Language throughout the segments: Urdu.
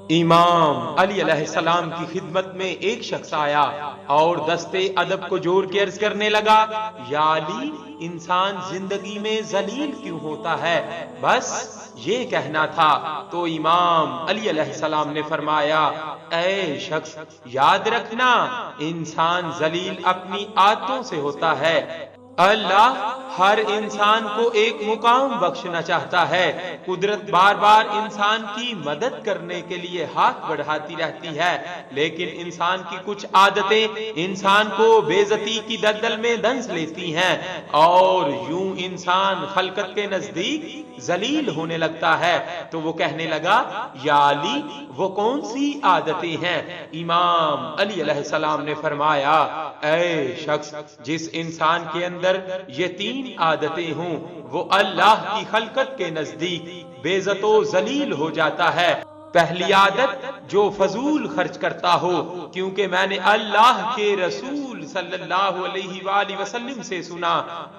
امام علی علیہ السلام کی خدمت میں ایک شخص آیا اور دستے ادب کو جوڑ کے عرض کرنے لگا، یا علی، انسان زندگی میں ذلیل کیوں ہوتا ہے؟ بس یہ کہنا تھا۔ تو امام علی علیہ السلام نے فرمایا، اے شخص، یاد رکھنا، انسان ذلیل اپنی عادتوں سے ہوتا ہے۔ اللہ ہر انسان کو ایک مقام بخشنا چاہتا ہے۔ قدرت بار بار انسان کی مدد کرنے کے لیے ہاتھ بڑھاتی رہتی ہے، لیکن انسان کی کچھ عادتیں انسان کو بے عزتی کی دلدل میں دنس لیتی ہیں، اور یوں انسان خلقت کے نزدیک ذلیل ہونے لگتا ہے۔ تو وہ کہنے لگا، یا علی، وہ کون سی عادتیں ہیں؟ امام علی علیہ السلام نے فرمایا، اے شخص، جس انسان کے اندر یہ تین عادتیں ہوں وہ اللہ کی خلقت کے نزدیک بے عزت و ذلیل ہو جاتا ہے۔ پہلی عادت، جو فضول خرچ کرتا ہو، کیونکہ میں نے اللہ کے رسول صلی اللہ علیہ وآلہ وسلم سے سنا،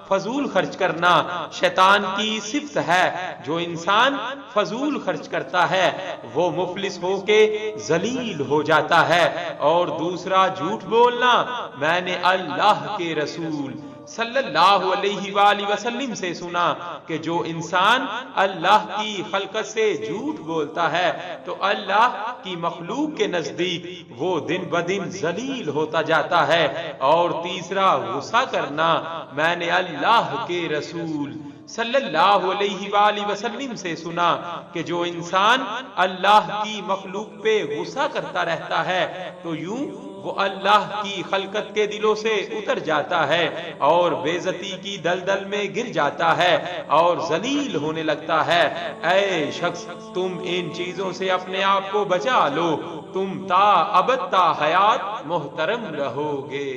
فضول خرچ کرنا شیطان کی صفت ہے۔ جو انسان فضول خرچ کرتا ہے وہ مفلس ہو کے ذلیل ہو جاتا ہے۔ اور دوسرا، جھوٹ بولنا، میں نے اللہ کے رسول صلی اللہ علیہ وآلہ وسلم سے سنا کہ جو انسان اللہ کی خلقت سے جھوٹ بولتا ہے تو اللہ کی مخلوق کے نزدیک وہ دن بدن ذلیل ہوتا جاتا ہے۔ اور تیسرا، غصہ کرنا، میں نے اللہ کے رسول صلی اللہ علیہ وآلہ وسلم سے سنا کہ جو انسان اللہ کی مخلوق پہ غصہ کرتا رہتا ہے تو یوں وہ اللہ کی خلقت کے دلوں سے اتر جاتا ہے اور بے عزتی کی دلدل میں گر جاتا ہے اور ذلیل ہونے لگتا ہے۔ اے شخص، تم ان چیزوں سے اپنے آپ کو بچا لو، تم تا ابد تا حیات محترم رہو گے۔